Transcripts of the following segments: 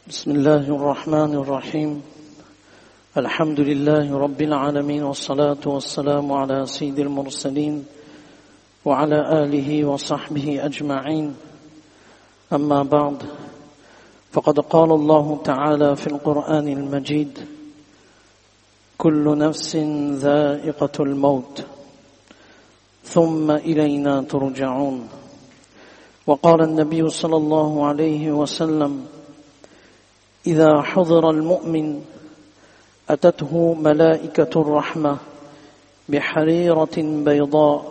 بسم الله الرحمن الرحيم الحمد لله رب العالمين والصلاة والسلام على سيد المرسلين وعلى آله وصحبه أجمعين أما بعد فقد قال الله تعالى في القرآن المجيد كل نفس ذائقة الموت ثم إلينا ترجعون وقال النبي صلى الله عليه وسلم إذا حضر المؤمن أتته ملائكة الرحمة بحريرة بيضاء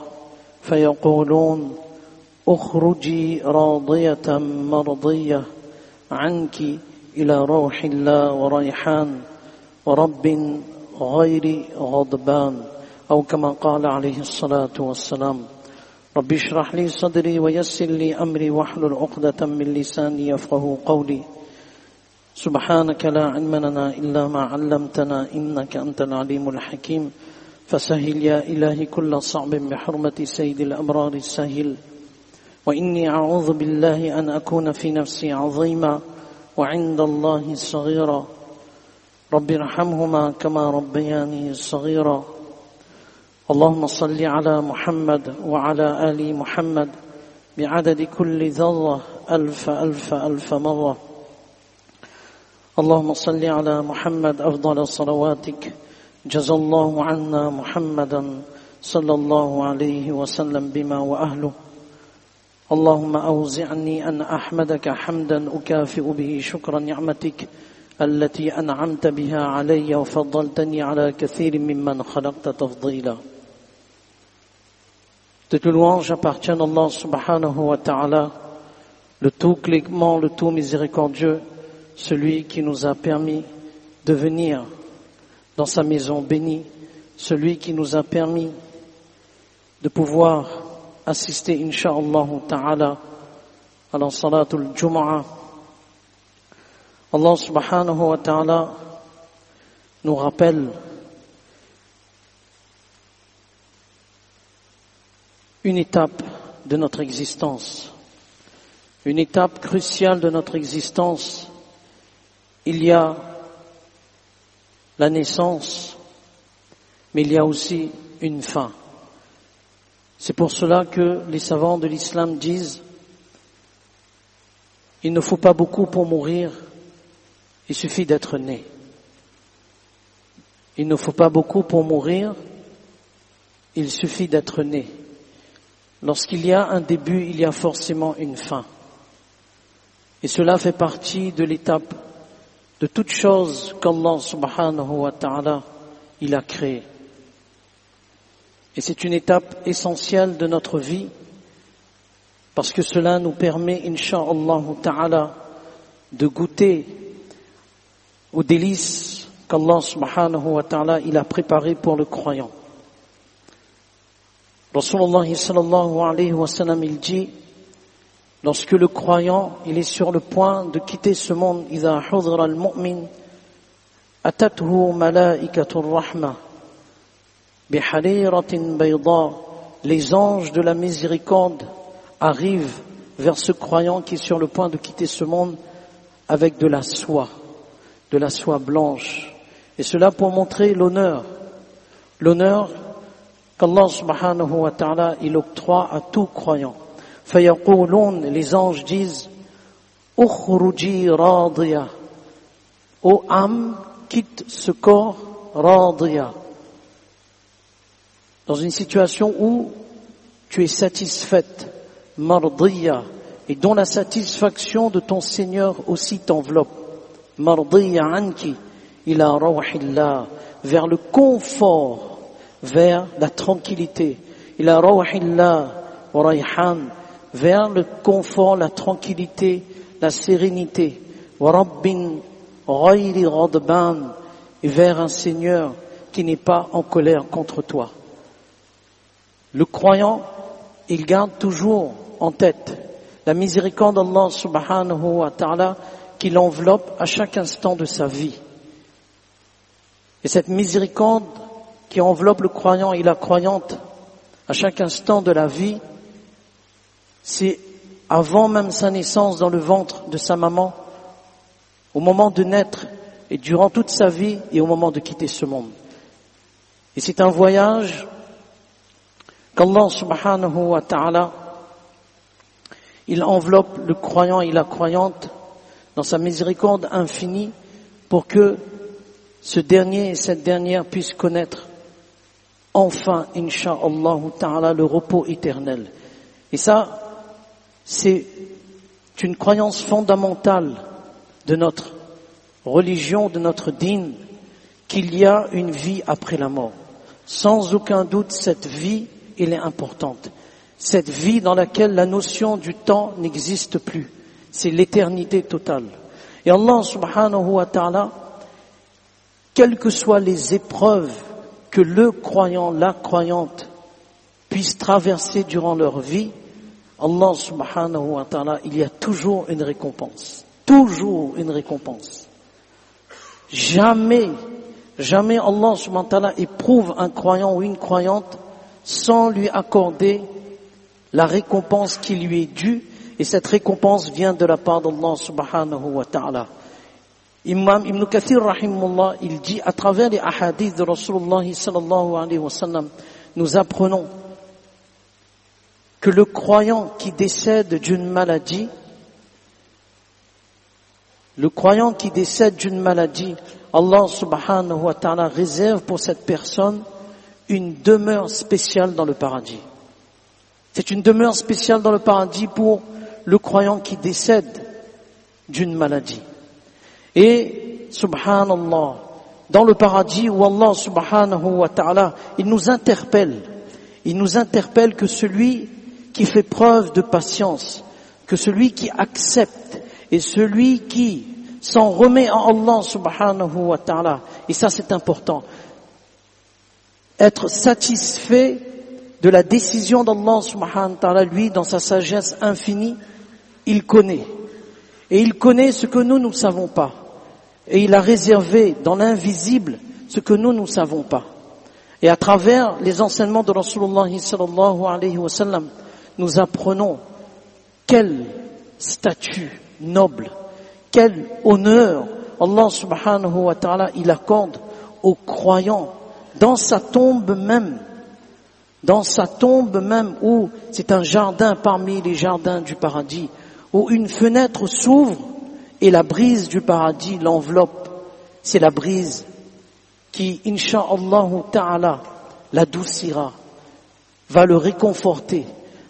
فيقولون اخرجي راضية مرضية عنك إلى روح الله وريحان ورب غير غضبان أو كما قال عليه الصلاة والسلام رب اشرح لي صدري ويسر لي أمري واحلل عقدة من لساني يفقهوا قولي سبحانك لا علم لنا إلا ما علمتنا إنك أنت العليم الحكيم فسهل يا إلهي كل صعب بحرمة سيد الأبرار السهل وإني أعوذ بالله أن أكون في نفسي عظيما وعند الله صغيرا رب ارحمهما كما ربياني صغيرا اللهم صل على محمد وعلى آل محمد بعدد كل ذرة ألف ألف ألف مرة اللهم صل على محمد أفضل صلواتك جزى الله عنا محمدا صلى الله عليه وسلم بما وأهله اللهم أوزعني أن أحمدك حمدا أكافئ به شكر نعمتك التي أنعمت بها علي وفضلتني على كثير ممن خلقت تفضيلا. Toute louange appartient à Allah subhanahu wa ta'ala, le tout clément, le tout miséricordieux, celui qui nous a permis de venir dans sa maison bénie, celui qui nous a permis de pouvoir assister, incha'Allah ta'ala, à la salatul Jumu'ah. Allah subhanahu wa ta'ala nous rappelle une étape de notre existence, une étape cruciale de notre existence. Il y a la naissance, mais il y a aussi une fin. C'est pour cela que les savants de l'islam disent il ne faut pas beaucoup pour mourir, il suffit d'être né. Il ne faut pas beaucoup pour mourir, il suffit d'être né. Lorsqu'il y a un début, il y a forcément une fin. Et cela fait partie de l'étape de toute chose qu'Allah subhanahu wa ta'ala il a créé. Et c'est une étape essentielle de notre vie parce que cela nous permet, incha'Allah ta'ala, de goûter aux délices qu'Allah subhanahu wa ta'ala il a préparé pour le croyant. Rasulullah sallallahu alayhi wa sallam il dit lorsque le croyant, il est sur le point de quitter ce monde, إِذَا حُضِرَ الْمُؤْمِنِ أَتَتْهُ مَلَائِكَةُ الرَّحْمَةِ بِحَرِيرَةٍ بَيْضَاءٍ Les anges de la miséricorde arrivent vers ce croyant qui est sur le point de quitter ce monde avec de la soie blanche. Et cela pour montrer l'honneur qu'Allah subhanahu wa ta'ala il octroie à tout croyant. فيقولون, les anges disent اخرجي راضية, ô âme, quitte ce corps راضية, dans une situation où tu es satisfaite, مرضية, et dont la satisfaction de ton Seigneur aussi t'enveloppe, مرضية عنك إلى روح الله, vers le confort, vers la tranquillité, إلى روح الله وريحان, vers le confort, la tranquillité, la sérénité. وَرَبٍّ غَيْرِ غَضْبَانٍ, et vers un Seigneur qui n'est pas en colère contre toi. Le croyant, il garde toujours en tête la miséricorde d'Allah subhanahu wa ta'ala qui l'enveloppe à chaque instant de sa vie. Et cette miséricorde qui enveloppe le croyant et la croyante à chaque instant de la vie, c'est avant même sa naissance dans le ventre de sa maman, au moment de naître et durant toute sa vie et au moment de quitter ce monde. Et c'est un voyage qu'Allah subhanahu wa ta'ala, il enveloppe le croyant et la croyante dans sa miséricorde infinie pour que ce dernier et cette dernière puissent connaître enfin, insha'Allah ta'ala, le repos éternel. Et ça, c'est une croyance fondamentale de notre religion, de notre dîn, qu'il y a une vie après la mort. Sans aucun doute, cette vie, elle est importante. Cette vie dans laquelle la notion du temps n'existe plus. C'est l'éternité totale. Et Allah subhanahu wa ta'ala, quelles que soient les épreuves que le croyant, la croyante puissent traverser durant leur vie, Allah subhanahu wa ta'ala, il y a toujours une récompense. Toujours une récompense. Jamais Allah subhanahu wa ta'ala éprouve un croyant ou une croyante sans lui accorder la récompense qui lui est due, et cette récompense vient de la part d'Allah subhanahu wa ta'ala. Imam Ibn Kathir rahimahullah, il dit à travers les ahadiths de Rasulullah sallallahu alayhi wa sallam, nous apprenons que le croyant qui décède d'une maladie, Allah subhanahu wa ta'ala réserve pour cette personne une demeure spéciale dans le paradis. C'est une demeure spéciale dans le paradis pour le croyant qui décède d'une maladie. Et, subhanallah, dans le paradis où Allah subhanahu wa ta'ala, il nous interpelle que celui qui fait preuve de patience, que celui qui accepte et celui qui s'en remet à Allah subhanahu wa ta'ala, et ça c'est important, être satisfait de la décision d'Allah subhanahu wa ta'ala, lui, dans sa sagesse infinie, il connaît. Et il connaît ce que nous ne savons pas. Et il a réservé dans l'invisible ce que nous ne savons pas. Et à travers les enseignements de Rasulullah sallallahu alayhi wa sallam, nous apprenons quel statut noble, quel honneur Allah subhanahu wa ta'ala il accorde aux croyants dans sa tombe même où c'est un jardin parmi les jardins du paradis, où une fenêtre s'ouvre et la brise du paradis l'enveloppe. C'est la brise qui, insha'Allah ta'ala, l'adoucira, va le réconforter,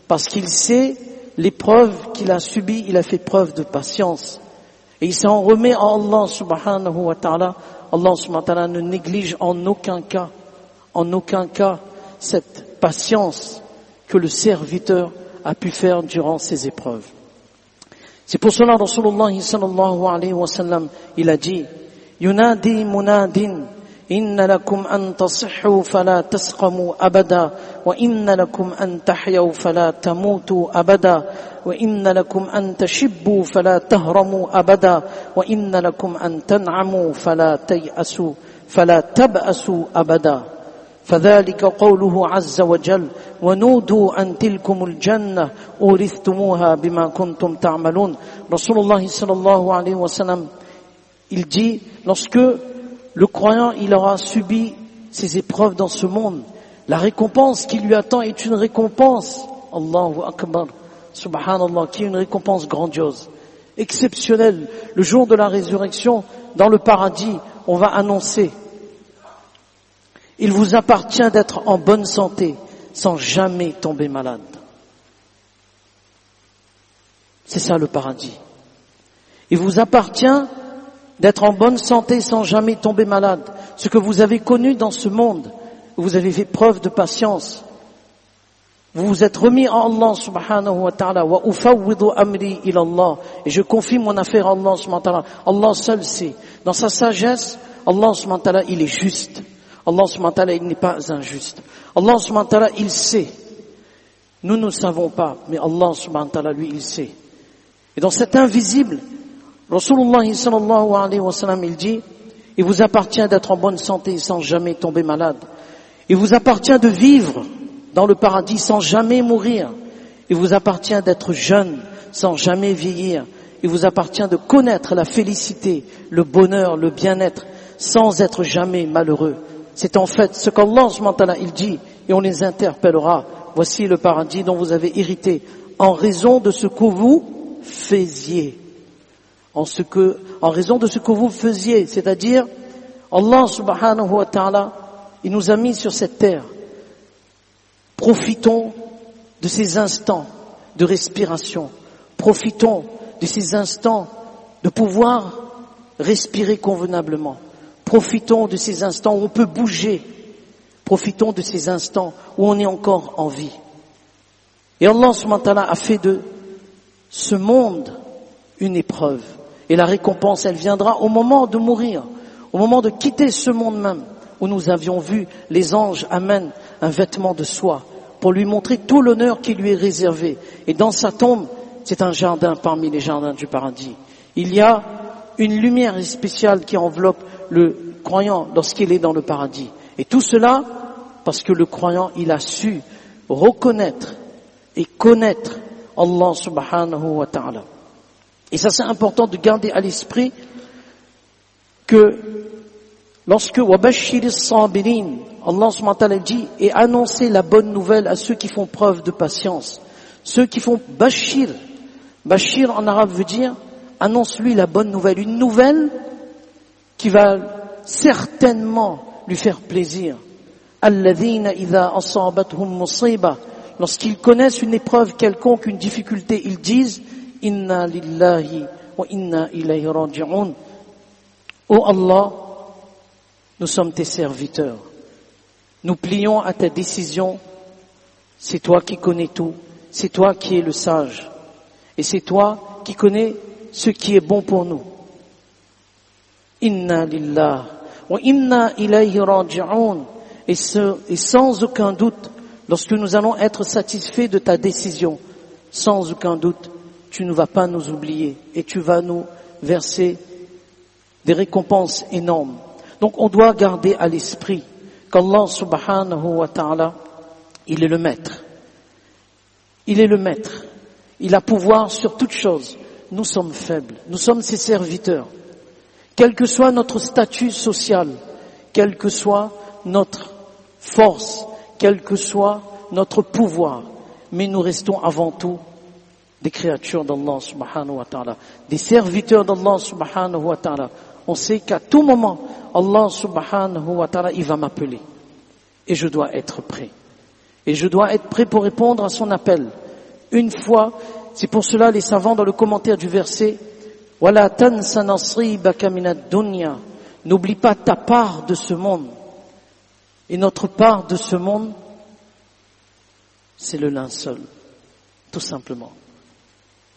parce qu'il sait l'épreuve qu'il a subie, il a fait preuve de patience. Et il s'en remet à Allah subhanahu wa ta'ala. Allah subhanahu wa ta'ala ne néglige en aucun cas cette patience que le serviteur a pu faire durant ces épreuves. C'est pour cela Rasulullah sallallahu alayhi wa sallam, il a dit, Yunadi munadin, inna lakum an tasihhu fala tasqamu abada, wa inna lakum an tahyaw fala tamutu abada, wa inna lakum an tashibbu fala tahramu abada, wa inna lakum an tan'amu fala tab'asu abada. فذلك قوله عز وجل ونودوا أن تلكم الجنة أورثتموها بما كنتم تعملون. Rasulullah sallallahu alayhi wa sallam, il dit, lorsque le croyant il aura subi ces épreuves dans ce monde, la récompense qui lui attend est une récompense, Allahu Akbar, subhanallah, qui est une récompense grandiose, exceptionnelle. Le jour de la résurrection, dans le paradis, on va annoncer: il vous appartient d'être en bonne santé sans jamais tomber malade. C'est ça le paradis. Il vous appartient d'être en bonne santé sans jamais tomber malade. Ce que vous avez connu dans ce monde, où vous avez fait preuve de patience, vous vous êtes remis à Allah subhanahu wa ta'ala, wa ufawwidu amri ila Allah, et je confie mon affaire à Allah subhanahu wa ta'ala. Allah seul sait. Dans sa sagesse, Allah subhanahu wa ta'ala, il est juste. Allah subhanahu wa ta'ala, il n'est pas injuste. Allah subhanahu wa ta'ala, il sait. Nous ne savons pas, mais Allah subhanahu wa ta'ala, lui, il sait. Et dans cet invisible, Rasulullah sallallahu alayhi wa sallam, il dit, il vous appartient d'être en bonne santé sans jamais tomber malade. Il vous appartient de vivre dans le paradis sans jamais mourir. Il vous appartient d'être jeune sans jamais vieillir. Il vous appartient de connaître la félicité, le bonheur, le bien-être, sans être jamais malheureux. C'est en fait ce qu'Allah subhanahu wa ta'ala il dit, et on les interpellera. Voici le paradis dont vous avez hérité, en raison de ce que vous faisiez. En raison de ce que vous faisiez, c'est-à-dire, Allah subhanahu wa ta'ala, il nous a mis sur cette terre. Profitons de ces instants de respiration. Profitons de ces instants de pouvoir respirer convenablement. Profitons de ces instants où on peut bouger. Profitons de ces instants où on est encore en vie. Et Allah subhanahu wa ta'ala a fait de ce monde une épreuve. Et la récompense, elle viendra au moment de mourir, au moment de quitter ce monde même, où nous avions vu les anges amènent un vêtement de soie pour lui montrer tout l'honneur qui lui est réservé. Et dans sa tombe, c'est un jardin parmi les jardins du paradis. Il y a une lumière spéciale qui enveloppe le croyant lorsqu'il est dans le paradis. Et tout cela parce que le croyant, il a su reconnaître et connaître Allah subhanahu wa ta'ala. Et ça, c'est important de garder à l'esprit que lorsque وَبَشِّرِ الصَّابِرِينَ, Allah subhanahu wa ta'ala dit, et annoncer la bonne nouvelle à ceux qui font preuve de patience. Ceux qui font bashir. Bashir en arabe veut dire, annonce-lui la bonne nouvelle. Une nouvelle qui va certainement lui faire plaisir. الَّذِينَ إِذَا أَصَابَتْهُمْ مُصِيبَةٌ, lorsqu'ils connaissent une épreuve quelconque, une difficulté, ils disent Inna lillahi wa inna ilayhi raji'un. Ô Allah, nous sommes tes serviteurs. Nous plions à ta décision. C'est toi qui connais tout. C'est toi qui es le sage. Et c'est toi qui connais ce qui est bon pour nous. Inna lillahi wa inna ilayhi raji'un. Et sans aucun doute, lorsque nous allons être satisfaits de ta décision, sans aucun doute, tu ne vas pas nous oublier et tu vas nous verser des récompenses énormes. Donc on doit garder à l'esprit qu'Allah subhanahu wa ta'ala, il est le maître. Il est le maître. Il a pouvoir sur toute chose. Nous sommes faibles. Nous sommes ses serviteurs. Quel que soit notre statut social, quelle que soit notre force, quel que soit notre pouvoir, mais nous restons avant tout des créatures d'Allah subhanahu wa ta'ala, des serviteurs d'Allah subhanahu wa ta'ala. On sait qu'à tout moment, Allah subhanahu wa ta'ala, il va m'appeler. Et je dois être prêt. Et je dois être prêt pour répondre à son appel. Une fois, c'est pour cela les savants dans le commentaire du verset, وَلَا تَنْسَ نَصِيبَكَ مِنَ الدُّنْيَا, n'oublie pas ta part de ce monde. Et notre part de ce monde, c'est le linceul, tout simplement.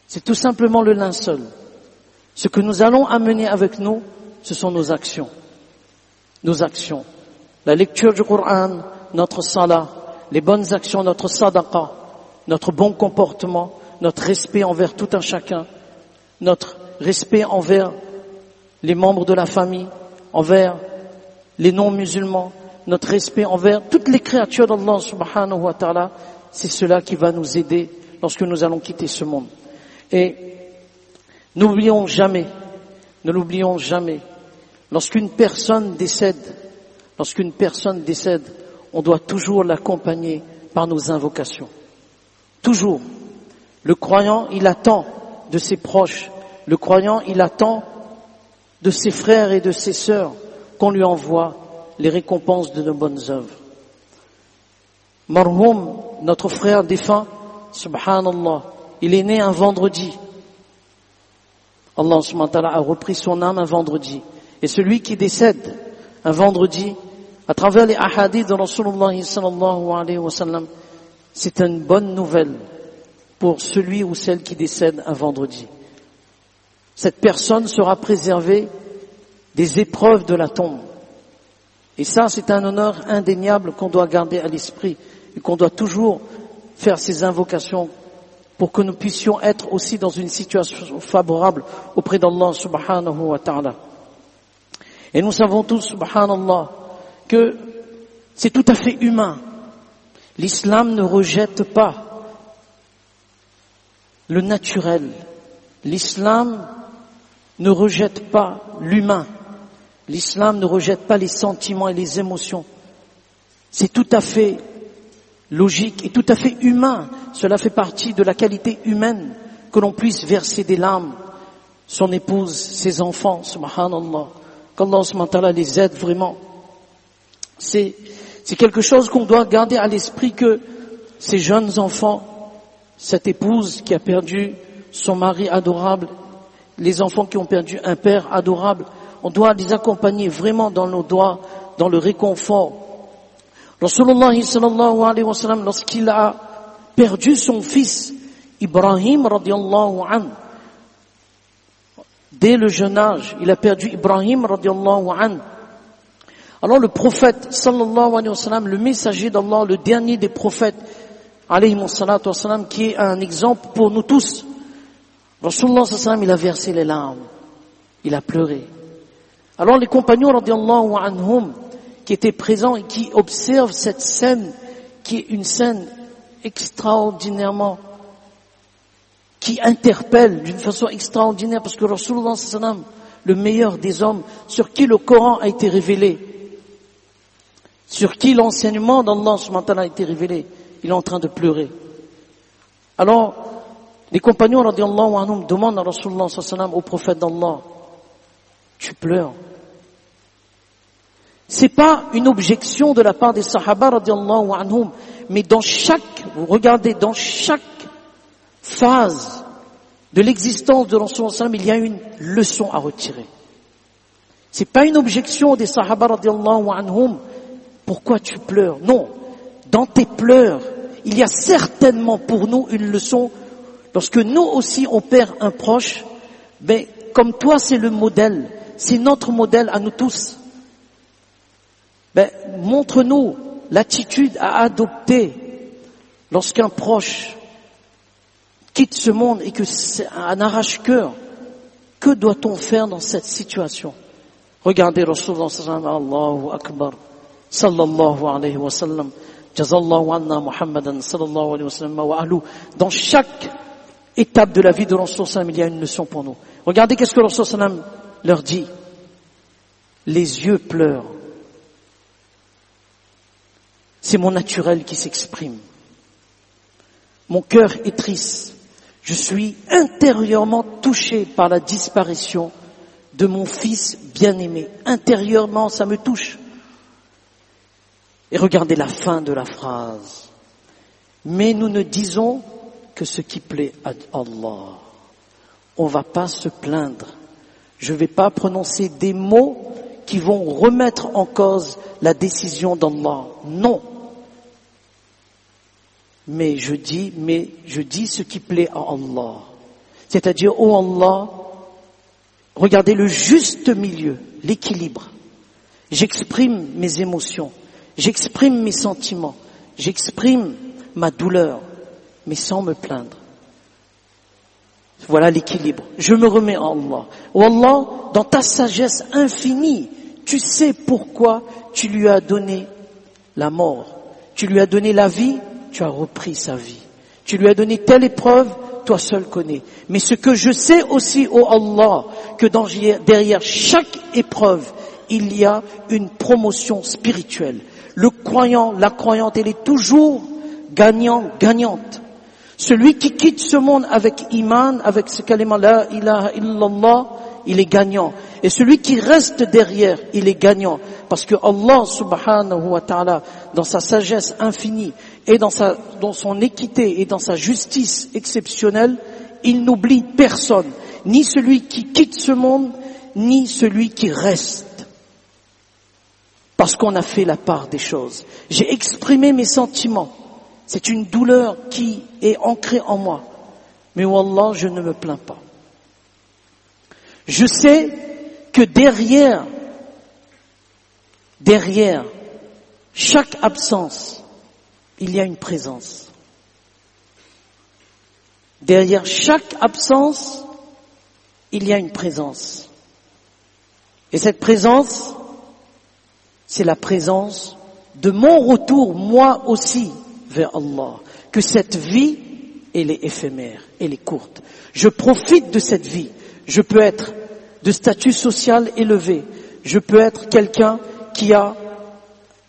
C'est tout simplement le linceul. Ce que nous allons amener avec nous, ce sont nos actions. Nos actions. La lecture du Coran, notre salat, les bonnes actions, notre sadaqa, notre bon comportement, notre respect envers tout un chacun, notre respect envers les membres de la famille, envers les non-musulmans, notre respect envers toutes les créatures d'Allah subhanahu wa ta'ala, c'est cela qui va nous aider lorsque nous allons quitter ce monde. Et n'oublions jamais, ne l'oublions jamais, lorsqu'une personne décède, on doit toujours l'accompagner par nos invocations. Toujours. Le croyant, il attend de ses proches, le croyant, il attend de ses frères et de ses sœurs qu'on lui envoie les récompenses de nos bonnes œuvres. Marhoum, notre frère défunt, subhanallah, il est né un vendredi. Allah subhanahu wa ta'ala a repris son âme un vendredi. Et celui qui décède un vendredi, à travers les ahadiths de Rasulullah sallallahu alayhi wa sallam, c'est une bonne nouvelle pour celui ou celle qui décède un vendredi. Cette personne sera préservée des épreuves de la tombe. Et ça, c'est un honneur indéniable qu'on doit garder à l'esprit et qu'on doit toujours faire ces invocations pour que nous puissions être aussi dans une situation favorable auprès d'Allah subhanahu wa ta'ala. Et nous savons tous, subhanallah, que c'est tout à fait humain. L'islam ne rejette pas le naturel. L'islam ne rejette pas l'humain. L'islam ne rejette pas les sentiments et les émotions. C'est tout à fait logique et tout à fait humain. Cela fait partie de la qualité humaine que l'on puisse verser des larmes. Son épouse, ses enfants, subhanallah. Qu'Allah subhanahu wa ta'ala les aide vraiment. C'est quelque chose qu'on doit garder à l'esprit, que ces jeunes enfants, cette épouse qui a perdu son mari adorable, les enfants qui ont perdu un père adorable, on doit les accompagner vraiment dans nos doigts, dans le réconfort. Rasulullah sallallahu alayhi wa sallam, lorsqu'il a perdu son fils Ibrahim radiallahu anhu, dès le jeune âge, il a perdu Ibrahim radiallahu anhu. Alors le prophète sallallahu alayhi wa sallam, le messager d'Allah, le dernier des prophètes alayhi wa sallam, qui est un exemple pour nous tous, Rasulullah sallallahu alayhi wa sallam, il a versé les larmes, il a pleuré. Alors les compagnons radiallahu anhum qui étaient présents et qui observent cette scène, qui est une scène extraordinairement, qui interpelle d'une façon extraordinaire, parce que Rasulullah sallallahu alayhi wa sallam, le meilleur des hommes, sur qui le Coran a été révélé, sur qui l'enseignement d'Allah subhanahu wa ta'ala a été révélé, il est en train de pleurer. Alors, les compagnons radiallahu anhum demandent à Rasulullah sallallahu alayhi wa sallam, au prophète d'Allah, tu pleures. C'est pas une objection de la part des sahaba radiallahu anhum, mais dans chaque, vous regardez, dans chaque phase de l'existence de Rasulullah sallallahu alayhi wa sallam, il y a une leçon à retirer. C'est pas une objection des sahaba radiallahu anhum. Pourquoi tu pleures? Non. Dans tes pleurs, il y a certainement pour nous une leçon. Lorsque nous aussi on perd un proche, ben, comme toi c'est le modèle, c'est notre modèle à nous tous. Ben, montre-nous l'attitude à adopter lorsqu'un proche quitte ce monde et que c'est un arrache-cœur. Que doit-on faire dans cette situation? Regardez Rasulullah sallallahu alayhi wa sallam, Allahu Akbar, sallallahu alayhi wa sallam, jazallahu anna Muhammadan sallallahu alayhi wa sallam wa ahlu. Dans chaque étape de la vie de Rasulullah sallallahu alayhi wa sallam, il y a une leçon pour nous. Regardez qu'est-ce que Rasulullah sallallahu alayhi wa sallam leur dit. Les yeux pleurent. C'est mon naturel qui s'exprime. Mon cœur est triste. Je suis intérieurement touché par la disparition de mon fils bien-aimé. Intérieurement, ça me touche. Et regardez la fin de la phrase. Mais nous ne disons que ce qui plaît à Allah. On va pas se plaindre. Je vais pas prononcer des mots qui vont remettre en cause la décision d'Allah. Non. Mais je dis ce qui plaît à Allah. C'est-à-dire, oh Allah, regardez le juste milieu, l'équilibre. J'exprime mes émotions, j'exprime mes sentiments, j'exprime ma douleur, mais sans me plaindre. Voilà l'équilibre. Je me remets à Allah. Oh Allah, dans ta sagesse infinie, tu sais pourquoi tu lui as donné la mort. Tu lui as donné la vie, tu as repris sa vie. Tu lui as donné telle épreuve, toi seul connais. Mais ce que je sais aussi, oh Allah, que derrière chaque épreuve, il y a une promotion spirituelle. Le croyant, la croyante, elle est toujours gagnante. Celui qui quitte ce monde avec iman, avec ce kalima la ilaha illallah, il est gagnant. Et celui qui reste derrière, il est gagnant. Parce que Allah subhanahu wa ta'ala, dans sa sagesse infinie, et dans son équité et dans sa justice exceptionnelle, il n'oublie personne. Ni celui qui quitte ce monde, ni celui qui reste. Parce qu'on a fait la part des choses. J'ai exprimé mes sentiments. C'est une douleur qui est ancrée en moi. Mais wallah, je ne me plains pas. Je sais que derrière chaque absence, il y a une présence. Derrière chaque absence, il y a une présence. Et cette présence, c'est la présence de mon retour, moi aussi, vers Allah. Que cette vie, elle est éphémère. elle est courte. Je profite de cette vie. Je peux être de statut social élevé. Je peux être quelqu'un qui a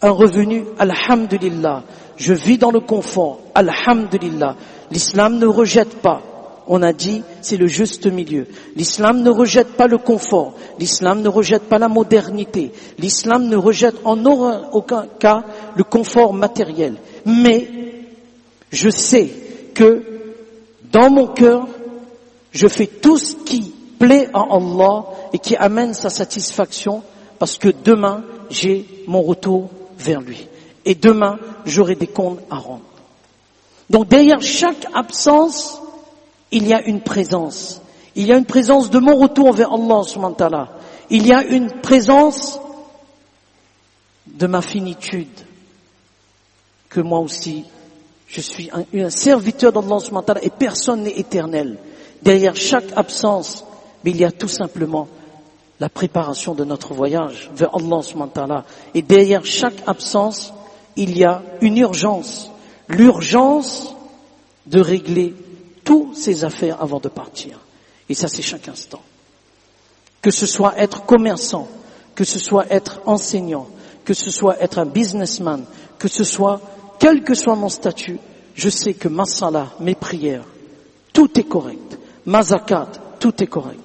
un revenu, alhamdulillah. Je vis dans le confort, alhamdulillah. L'islam ne rejette pas. On a dit, c'est le juste milieu. L'islam ne rejette pas le confort. L'islam ne rejette pas la modernité. L'islam ne rejette en aucun cas le confort matériel. Mais je sais que dans mon cœur, je fais tout ce qui plaît à Allah et qui amène sa satisfaction parce que demain, j'ai mon retour vers lui. Et demain, j'aurai des comptes à rendre. Donc derrière chaque absence, il y a une présence. Il y a une présence de mon retour vers Allah subhanahu wa ta'ala. Il y a une présence de ma finitude. Que moi aussi, je suis un serviteur d'Allah subhanahu wa ta'ala et personne n'est éternel. Derrière chaque absence, mais il y a tout simplement la préparation de notre voyage vers Allah subhanahu wa ta'ala. Et derrière chaque absence, il y a une urgence. L'urgence de régler toutes ses affaires avant de partir. Et ça, c'est chaque instant. Que ce soit être commerçant, que ce soit être enseignant, que ce soit être un businessman, que ce soit, quel que soit mon statut, je sais que ma salat, mes prières, tout est correct. Ma zakat, tout est correct.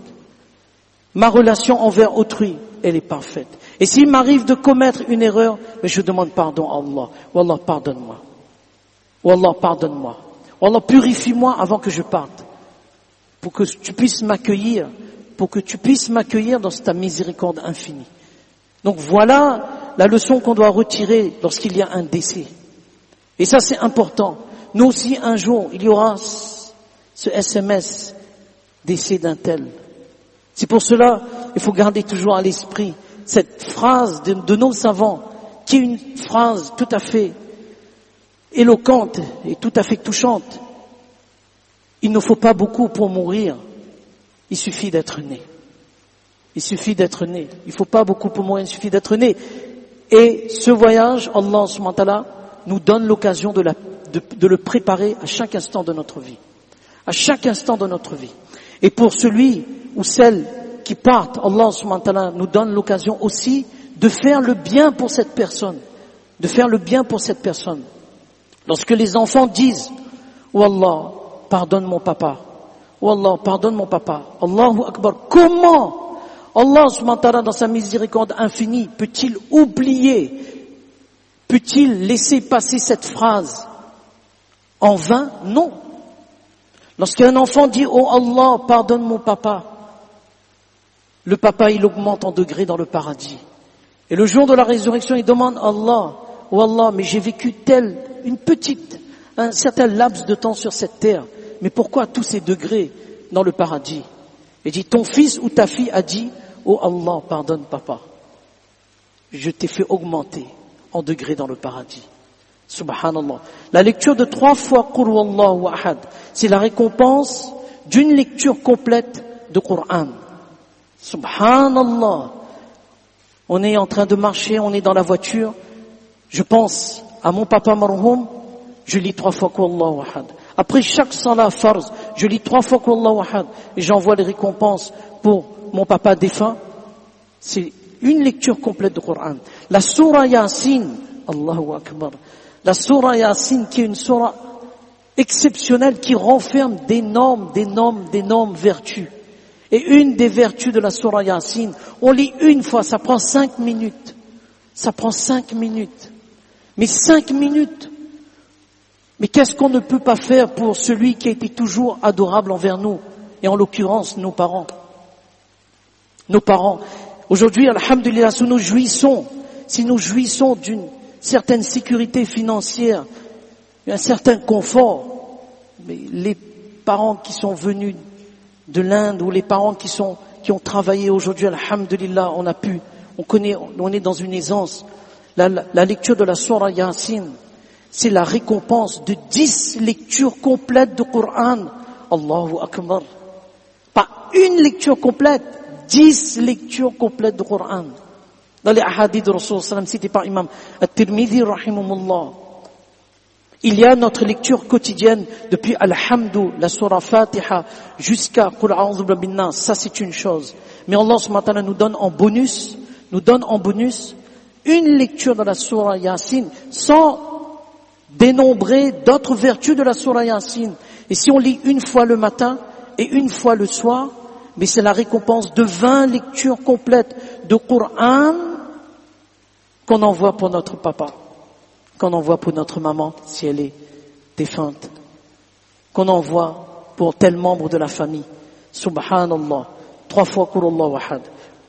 Ma relation envers autrui, elle est parfaite. Et s'il m'arrive de commettre une erreur, je demande pardon à Allah. Wallah, pardonne-moi. Wallah, pardonne-moi. Wallah, purifie-moi avant que je parte. Pour que tu puisses m'accueillir, dans ta miséricorde infinie. Donc voilà la leçon qu'on doit retirer lorsqu'il y a un décès. Et ça, c'est important. Nous aussi, un jour, il y aura ce SMS, décès d'un tel. C'est pour cela, il faut garder toujours à l'esprit cette phrase de nos savants, qui est une phrase tout à fait éloquente et tout à fait touchante. Il ne faut pas beaucoup pour mourir, il suffit d'être né. Il suffit d'être né. Il ne faut pas beaucoup pour mourir, il suffit d'être né. Et ce voyage, Allah subhanahu wa ta'ala nous donne l'occasion de le préparer à chaque instant de notre vie. À chaque instant de notre vie. Et pour celui ou celle qui partent, Allah subhanahu wa ta'ala nous donne l'occasion aussi de faire le bien pour cette personne. De faire le bien pour cette personne. Lorsque les enfants disent « Oh Allah, pardonne mon papa. Oh Allah, pardonne mon papa. Allahu Akbar. » Comment Allah subhanahu wa ta'ala dans sa miséricorde infinie peut-il oublier, peut-il laisser passer cette phrase en vain? Non. Lorsqu'un enfant dit « Oh Allah, pardonne mon papa », le papa il augmente en degrés dans le paradis. Et le jour de la résurrection, il demande à Allah « Oh Allah, mais j'ai vécu un certain laps de temps sur cette terre, mais pourquoi tous ces degrés dans le paradis ?» Il dit « Ton fils ou ta fille a dit « Oh Allah, pardonne papa, je t'ai fait augmenter en degrés dans le paradis. » Subhanallah. La lecture de 3 fois Qul huwallahu ahad, c'est la récompense d'une lecture complète de Coran. Subhanallah. On est en train de marcher, on est dans la voiture. Je pense à mon papa marhoum, je lis 3 fois Qul huwallahu ahad. Après chaque salat farz, je lis 3 fois Qul huwallahu ahad et j'envoie les récompenses pour mon papa défunt. C'est une lecture complète de Coran. La sourate Yasin, Allahu Akbar. La sourate Yasin qui est une sourate exceptionnelle qui renferme d'énormes vertus. Et une des vertus de la sourate Yasin, on lit une fois, ça prend 5 minutes. Ça prend 5 minutes. Mais 5 minutes. Mais qu'est-ce qu'on ne peut pas faire pour celui qui a été toujours adorable envers nous? Et en l'occurrence, nos parents. Nos parents. Aujourd'hui, alhamdulillah, si nous jouissons d'une certaine sécurité financière, un certain confort, mais les parents qui sont venus de l'Inde ou les parents qui ont travaillé aujourd'hui, alhamdulillah, on est dans une aisance. La lecture de la sourate Yasin, c'est la récompense de 10 lectures complètes de Coran. Allahu Akbar. Pas une lecture complète, 10 lectures complètes de Coran. Dans les hadiths de Rasul sallam cités par Imam At-Tirmidhi rahimahullah. Il y a notre lecture quotidienne depuis Al-Hamdu, la surah Fatiha, jusqu'à Qul a'udhu bin nas. Ça c'est une chose. Mais Allah subhanahu wa ta'ala nous donne en bonus une lecture de la surah Yasin sans dénombrer d'autres vertus de la surah Yasin. Et si on lit une fois le matin et une fois le soir, mais c'est la récompense de 20 lectures complètes de Qur'an qu'on envoie pour notre papa, qu'on envoie pour notre maman si elle est défunte, qu'on envoie pour tel membre de la famille. Subhanallah, 3 fois Qul Allahu ahad,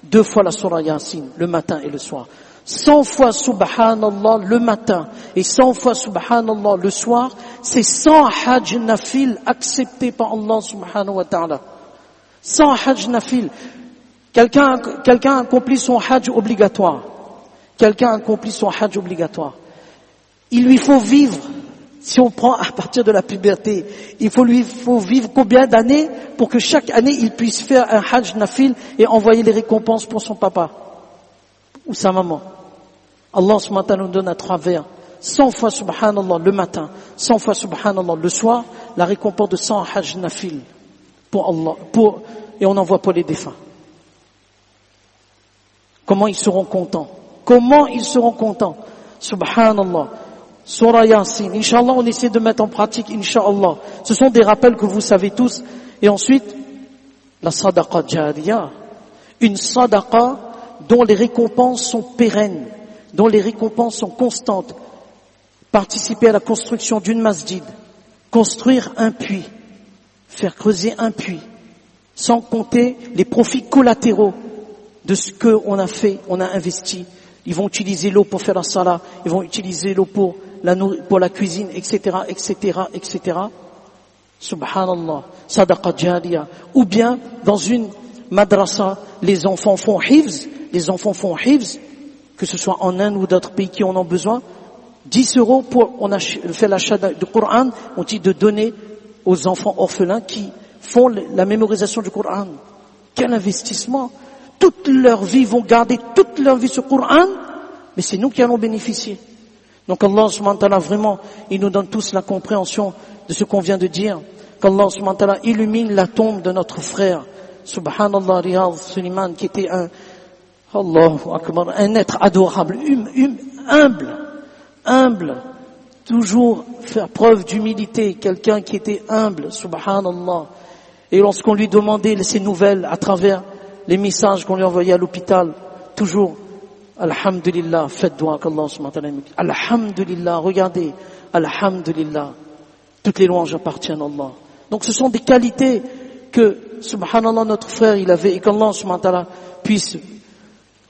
2 fois la surah Yasin, le matin et le soir. 100 fois Subhanallah le matin et 100 fois Subhanallah le soir, c'est 100 hajj nafil acceptés par Allah subhanahu wa ta'ala. 100 hajj nafil. Quelqu'un accomplit son hajj obligatoire. Il lui faut vivre, si on prend à partir de la puberté, il faut vivre combien d'années pour que chaque année il puisse faire un hajj nafil et envoyer les récompenses pour son papa ou sa maman. Allah subhanahu wa ta'ala nous donne à travers 100 fois subhanallah le matin, 100 fois subhanallah le soir, la récompense de 100 hajj nafil pour Allah, et on envoie pour les défunts. Comment ils seront contents? Subhanallah. Surah Yasin. Inch'Allah, on essaie de mettre en pratique, Inch'Allah. Ce sont des rappels que vous savez tous. Et ensuite, la sadaqa jariyah. Une sadaqa dont les récompenses sont pérennes, dont les récompenses sont constantes. Participer à la construction d'une masjid, construire un puits, faire creuser un puits, sans compter les profits collatéraux de ce qu'on a fait, on a investi. Ils vont utiliser l'eau pour faire la salat, ils vont utiliser l'eau pour la cuisine, etc., etc., etc. Subhanallah, sadaqa jariyah. Ou bien, dans une madrasa, les enfants font hifz, que ce soit en Inde ou d'autres pays qui en ont besoin. 10 € on a fait l'achat du Coran, on dit de donner aux enfants orphelins qui font la mémorisation du Coran. Quel investissement! Toute leur vie, vont garder toute leur vie ce Coran, mais c'est nous qui allons bénéficier. Donc Allah subhanahu wa ta'ala vraiment, il nous donne tous la compréhension de ce qu'on vient de dire. Qu'Allah subhanahu wa ta'ala illumine la tombe de notre frère, Subhanallah Riyad Suleiman, qui était un être adorable, humble, toujours faire preuve d'humilité, quelqu'un qui était humble, Subhanallah. Et lorsqu'on lui demandait ses nouvelles à travers les messages qu'on lui envoyait à l'hôpital, toujours, Alhamdulillah, faites dua qu'Allah subhanahu wa ta'ala. Alhamdulillah, regardez, Alhamdulillah, toutes les louanges appartiennent à Allah. Donc ce sont des qualités que, subhanallah, notre frère, il avait, et qu'Allah subhanahu wa ta'ala puisse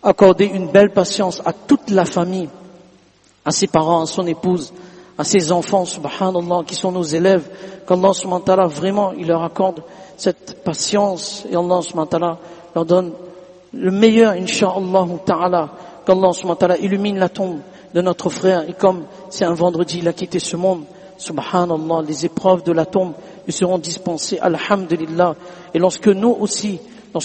accorder une belle patience à toute la famille, à ses parents, à son épouse, à ses enfants, subhanallah, qui sont nos élèves, qu'Allah subhanahu wa ta'ala, vraiment, il leur accorde cette patience, et Allah subhanahu wa ta'ala leur donne le meilleur, incha'Allah ta'ala, qu'Allah subhanahu wa ta'ala illumine la tombe de notre frère, et comme c'est un vendredi, il a quitté ce monde, subhanallah, les épreuves de la tombe lui seront dispensées, alhamdulillah, et lorsque nous aussi, on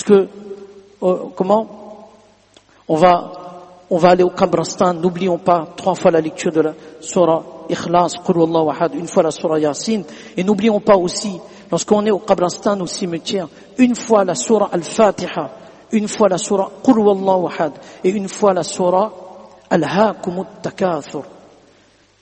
va aller au Qabristan, n'oublions pas 3 fois la lecture de la surah Ikhlas, Qul Huwallahu ahad, 1 fois la surah Yasin, et n'oublions pas aussi, lorsqu'on est au Qabristan, au cimetière, 1 fois la surah Al-Fatiha, 1 fois la surah Qul Huwallahu ahad, et 1 fois la surah Al-Hakumut Takathur.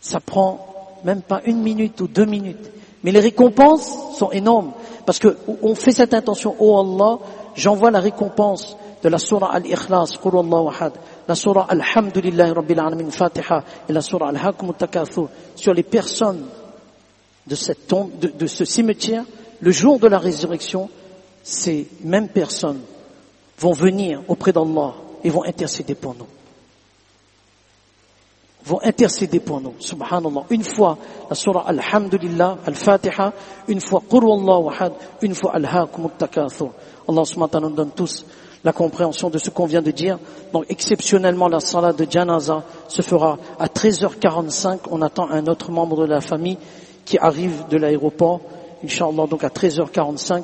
Ça prend même pas 1 minute ou 2 minutes. Mais les récompenses sont énormes. Parce que on fait cette intention, oh Allah, j'envoie la récompense de la surah Al-Ikhlas, Qul Huwallahu ahad, la surah Alhamdulillahi Rabbil Alamin, Fatiha, et la surah Al-Hakumut Takathur, sur les personnes de cette tombe, de ce cimetière, le jour de la résurrection, ces mêmes personnes vont venir auprès d'Allah et vont intercéder pour nous. Subhanallah. 1 fois la surah Alhamdulillah, Al-Fatiha, 1 fois Qul Huwallahu ahad, 1 fois Al-Hakumut Takathur. Allah subhanahu wa ta'ala nous donne tous la compréhension de ce qu'on vient de dire. Donc exceptionnellement la salat de Janaza se fera à 13h45. On attend un autre membre de la famille qui arrive de l'aéroport, Inch'Allah, donc à 13h45.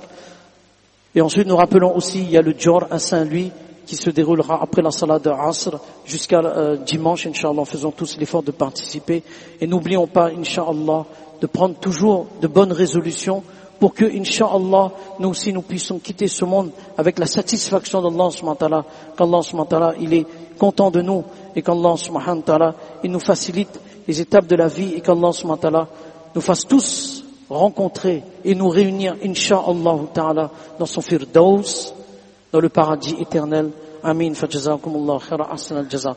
Et ensuite nous rappelons aussi, il y a le Djor à Saint-Louis qui se déroulera après la salat de Asr jusqu'à dimanche, Inch'Allah, faisons tous l'effort de participer. Et n'oublions pas, Inch'Allah, de prendre toujours de bonnes résolutions pour que, Inch'Allah, nous aussi nous puissions quitter ce monde avec la satisfaction d'Allah subhanahu wa ta'ala, qu'Allah subhanahu wa ta'ala, il est content de nous et qu'Allah subhanahu wa ta'ala, il nous facilite les étapes de la vie et qu'Allah subhanahu wa ta'ala nous fasse tous rencontrer et nous réunir, Inch'Allah ta'ala, dans son firdaus, dans le paradis éternel. Amin. Fajazakumullah khaira ahsan al-jaza.